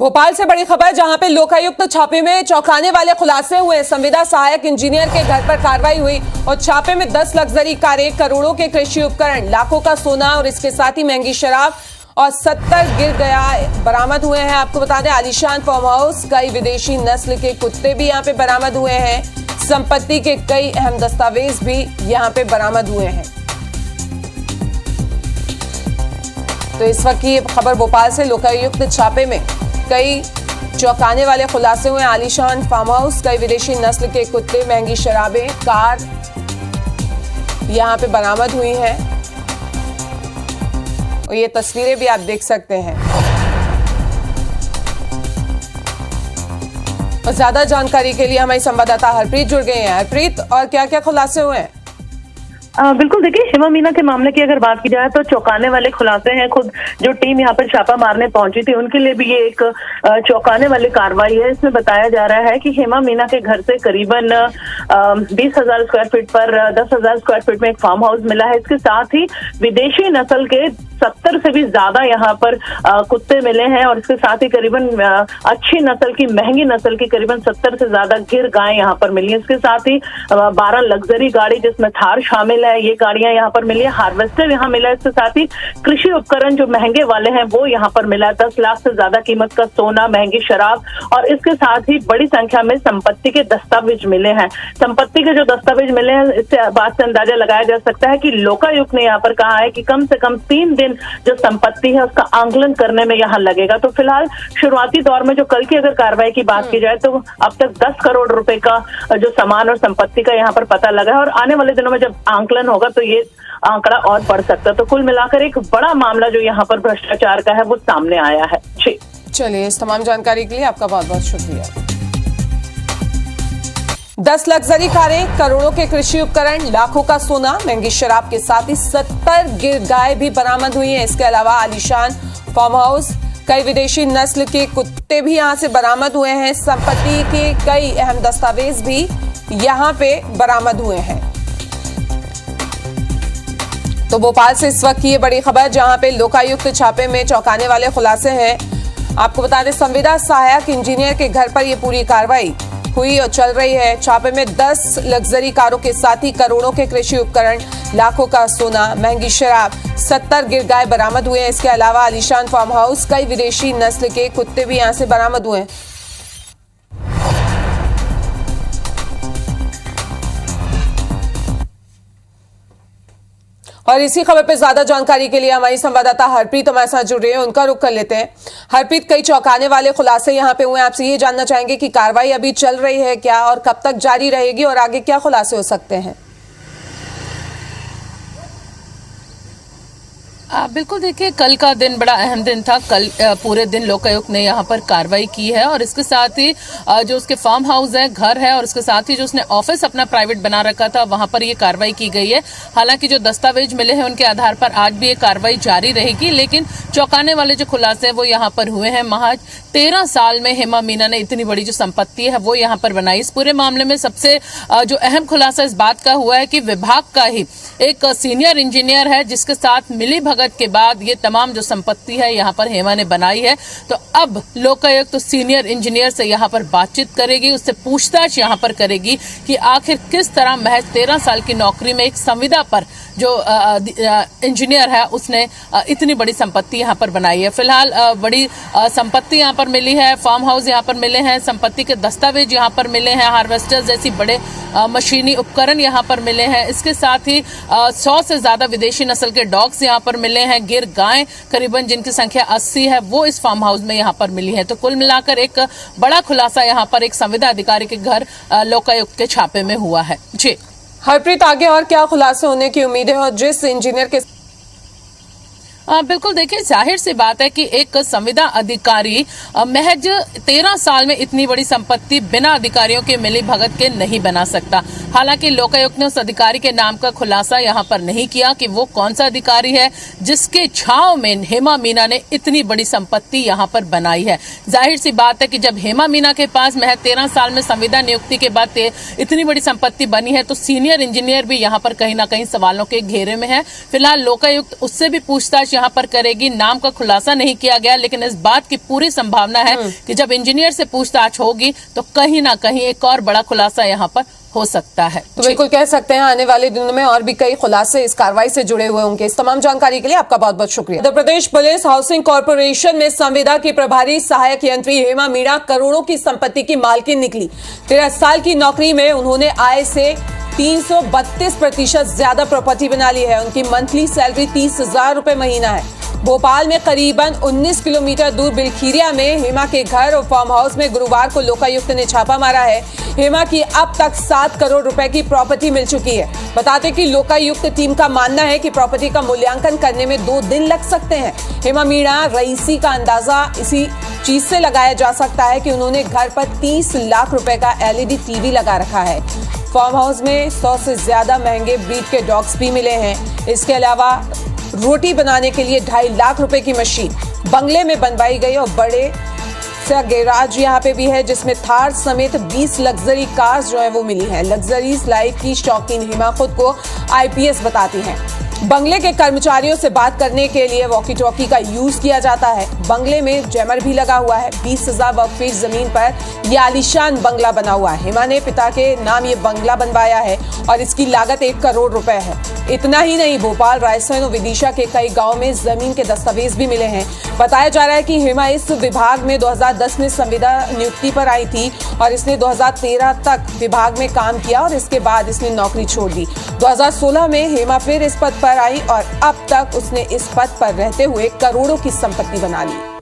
भोपाल से बड़ी खबर, जहां पे लोकायुक्त छापे में चौंकाने वाले खुलासे हुए। संविदा सहायक इंजीनियर के घर पर कार्रवाई हुई और छापे में 10 लग्जरी कारें, करोड़ों के कृषि उपकरण, लाखों का सोना और इसके साथ ही महंगी शराब और 70 गिर गया बरामद हुए हैं। आपको बता दें, आलीशान फार्म हाउस, कई विदेशी नस्ल के कुत्ते भी यहां पे बरामद हुए हैं। संपत्ति के कई अहम दस्तावेज भी यहां पे बरामद हुए हैं। तो इस वक्त की खबर भोपाल से, लोकायुक्त छापे में कई चौंकाने वाले खुलासे हुए। आलीशान फार्म हाउस, कई विदेशी नस्ल के कुत्ते, महंगी शराबें, कार यहां पे बरामद हुई हैं और ये तस्वीरें भी आप देख सकते हैं। और ज्यादा जानकारी के लिए हमारी संवाददाता हरप्रीत जुड़ गए हैं। हरप्रीत, और क्या क्या खुलासे हुए हैं? बिल्कुल, देखिए, हेमा मीना के मामले की अगर बात की जाए तो चौंकाने वाले खुलासे हैं। खुद जो टीम यहाँ पर छापा मारने पहुंची थी उनके लिए भी ये एक चौंकाने वाली कार्रवाई है। इसमें बताया जा रहा है कि हेमा मीना के घर से करीबन 20,000 स्क्वायर फीट पर 10,000 स्क्वायर फीट में एक फार्म हाउस मिला है। इसके साथ ही विदेशी नस्ल के 70 से भी ज्यादा यहाँ पर कुत्ते मिले हैं और इसके साथ ही करीबन अच्छी नस्ल की, महंगी नस्ल की करीबन 70 से ज्यादा गिर गायें यहाँ पर मिली है। इसके साथ ही 12 लग्जरी गाड़ी जिसमें थार शामिल है, ये गाड़ियां यहाँ पर मिली है। हार्वेस्टर यहाँ मिला है। इसके साथ ही कृषि उपकरण जो महंगे वाले हैं वो यहाँ पर मिला है। 10 लाख से ज्यादा कीमत का सोना, महंगी शराब और इसके साथ ही बड़ी संख्या में संपत्ति के दस्तावेज मिले हैं। संपत्ति के जो दस्तावेज मिले हैं, इससे बात से अंदाजा लगाया जा सकता है कि लोकायुक्त ने यहाँ पर कहा है कि कम से कम 3 दिन जो संपत्ति है उसका आंकलन करने में यहाँ लगेगा। तो फिलहाल शुरुआती दौर में जो कल की अगर कार्रवाई की बात की जाए तो अब तक 10 करोड़ रुपए का जो सामान और संपत्ति का यहाँ पर पता लगा है और आने वाले दिनों में जब आंकलन होगा तो ये आंकड़ा और बढ़ सकता है। तो कुल मिलाकर एक बड़ा मामला जो यहाँ पर भ्रष्टाचार का है वो सामने आया है। जी, चलिए, इस तमाम जानकारी के लिए आपका बहुत बहुत शुक्रिया। 10 लग्जरी कारें, करोड़ों के कृषि उपकरण, लाखों का सोना, महंगी शराब के साथ ही 70 गिर गाय भी बरामद हुई हैं। इसके अलावा आलीशान फार्म हाउस, कई विदेशी नस्ल के कुत्ते भी यहां से बरामद हुए हैं। संपत्ति के कई अहम दस्तावेज भी यहां पे बरामद हुए हैं। तो भोपाल से इस वक्त की ये बड़ी खबर, जहां पे लोकायुक्त छापे में चौंकाने वाले खुलासे हैं। आपको बता दें, संविदा सहायक इंजीनियर के घर पर यह पूरी कार्रवाई हुई और चल रही है। छापे में 10 लग्जरी कारों के साथ ही करोड़ों के कृषि उपकरण, लाखों का सोना, महंगी शराब, 70 गिर गाय बरामद हुए हैं। इसके अलावा आलीशान फार्म हाउस, कई विदेशी नस्ल के कुत्ते भी यहां से बरामद हुए हैं। और इसी खबर पे ज्यादा जानकारी के लिए हमारी संवाददाता हरप्रीत हमारे साथ जुड़ रही है, उनका रुख कर लेते हैं। हरप्रीत, कई चौंकाने वाले खुलासे यहाँ पे हुए हैं। आपसे ये जानना चाहेंगे कि कार्रवाई अभी चल रही है क्या और कब तक जारी रहेगी और आगे क्या खुलासे हो सकते हैं? बिल्कुल, देखिए, कल का दिन बड़ा अहम दिन था। कल पूरे दिन लोकायुक्त ने यहाँ पर कार्रवाई की है और इसके साथ ही जो उसके फार्म हाउस है, घर है और इसके साथ ही जो उसने ऑफिस अपना प्राइवेट बना रखा था वहां पर ये कार्रवाई की गई है। हालांकि जो दस्तावेज मिले हैं उनके आधार पर आज भी ये कार्रवाई जारी रहेगी, लेकिन चौंकाने वाले जो खुलासे हैं वो यहाँ पर हुए हैं। महज 13 साल में हेमा मीना ने इतनी बड़ी जो संपत्ति है वो यहाँ पर बनाई। इस पूरे मामले में सबसे जो अहम खुलासा इस बात का हुआ है कि विभाग का ही एक सीनियर इंजीनियर है जिसके साथ मिली भगत के बाद ये तमाम जो संपत्ति है यहाँ पर हेमा ने बनाई है। तो अब लोकायुक्त तो सीनियर इंजीनियर से यहाँ पर बातचीत करेगी, उससे पूछताछ यहाँ पर करेगी कि आखिर किस तरह महज 13 साल की नौकरी में एक संविदा पर जो इंजीनियर है उसने इतनी बड़ी संपत्ति यहाँ पर बनाई है। फिलहाल बड़ी संपत्ति यहाँ पर मिली है, फार्म हाउस यहाँ पर मिले हैं, संपत्ति के दस्तावेज यहाँ पर मिले हैं, हार्वेस्टर जैसी बड़े मशीनी उपकरण यहाँ पर मिले हैं। इसके साथ ही 100 से ज्यादा विदेशी नस्ल के डॉग्स यहाँ पर मिले हैं। गिर गायें करीबन जिनकी संख्या 80 है वो इस फार्म हाउस में यहाँ पर मिली है। तो कुल मिलाकर एक बड़ा खुलासा यहाँ पर एक संविदा अधिकारी के घर लोकायुक्त के छापे में हुआ है। जी हरप्रीत, आगे और क्या खुलासे होने की उम्मीद है? और जिस इंजीनियर के बिल्कुल, देखिए, जाहिर सी बात है कि एक संविदा अधिकारी महज 13 साल में इतनी बड़ी संपत्ति बिना अधिकारियों के मिली भगत के नहीं बना सकता। हालांकि लोकायुक्त ने उस अधिकारी के नाम का खुलासा यहाँ पर नहीं किया कि वो कौन सा अधिकारी है जिसके छांव में हेमा मीना ने इतनी बड़ी संपत्ति यहाँ पर बनाई है। जाहिर सी बात है कि जब हेमा मीना के पास महज 13 साल में संविदा नियुक्ति के बाद इतनी बड़ी संपत्ति बनी है तो सीनियर इंजीनियर भी यहाँ पर कहीं ना कहीं सवालों के घेरे में है। फिलहाल लोकायुक्त उससे भी पूछताछ प्रवेश यहाँ पर करेगी। नाम का खुलासा नहीं किया गया, लेकिन इस बात की पूरी संभावना है कि जब इंजीनियर से पूछताछ होगी तो कहीं ना कहीं एक और बड़ा खुलासा यहाँ पर हो सकता है। तो बिल्कुल कह सकते हैं आने वाले दिनों में और भी कई खुलासे इस कार्रवाई से जुड़े हुए होंगे। इस तमाम जानकारी के लिए आपका बहुत बहुत शुक्रिया। Madhya Pradesh police housing corporation में संविदा की प्रभारी सहायक यंत्री हेमा मीणा करोड़ों की संपत्ति की मालकिन निकली। 13 साल की नौकरी में उन्होंने आय से 332% ज्यादा प्रॉपर्टी बना ली है। उनकी मंथली सैलरी 30,000 रुपए महीना है। भोपाल में करीबन 19 किलोमीटर दूर बिलखीरिया में हेमा के घर और फार्म हाउस में गुरुवार को लोकायुक्त ने छापा मारा है। हेमा की अब तक 7 करोड़ रुपए की प्रॉपर्टी मिल चुकी है। बताते कि लोकायुक्त टीम का मानना है कि प्रॉपर्टी का मूल्यांकन करने में 2 दिन लग सकते हैं। हेमा मीणा रईसी का अंदाजा इसी चीज से लगाया जा सकता है कि उन्होंने घर पर 30 लाख रुपए का LED टीवी लगा रखा है। फार्म हाउस में 100 से ज्यादा महंगे ब्रीड के डॉग्स भी मिले हैं। इसके अलावा रोटी बनाने के लिए 2.5 लाख रुपए की मशीन बंगले में बनवाई गई और बड़े सा गैराज यहाँ पे भी है, जिसमें थार समेत 20 लग्जरी कार्स जो है वो मिली है। लग्जरीज लाइफ की शौकीन हेमा खुद को IPS बताती हैं। बंगले के कर्मचारियों से बात करने के लिए वॉकी टॉकी का यूज किया जाता है। बंगले में जैमर भी लगा हुआ है। 20,000 वर्ग फीट जमीन पर यह आलीशान बंगला बना हुआ है। हेमा ने पिता के नाम ये बंगला बनवाया है और इसकी लागत 1 करोड़ रुपए है। इतना ही नहीं, भोपाल, रायसेन और विदिशा के कई गांव में जमीन के दस्तावेज भी मिले हैं। बताया जा रहा है कि हेमा इस विभाग में 2010 में संविदा नियुक्ति पर आई थी और इसने 2013 तक विभाग में काम किया और इसके बाद इसने नौकरी छोड़ दी। 2016 में हेमा फिर इस पद पर आई और अब तक उसने इस पद पर रहते हुए करोड़ों की संपत्ति बना ली।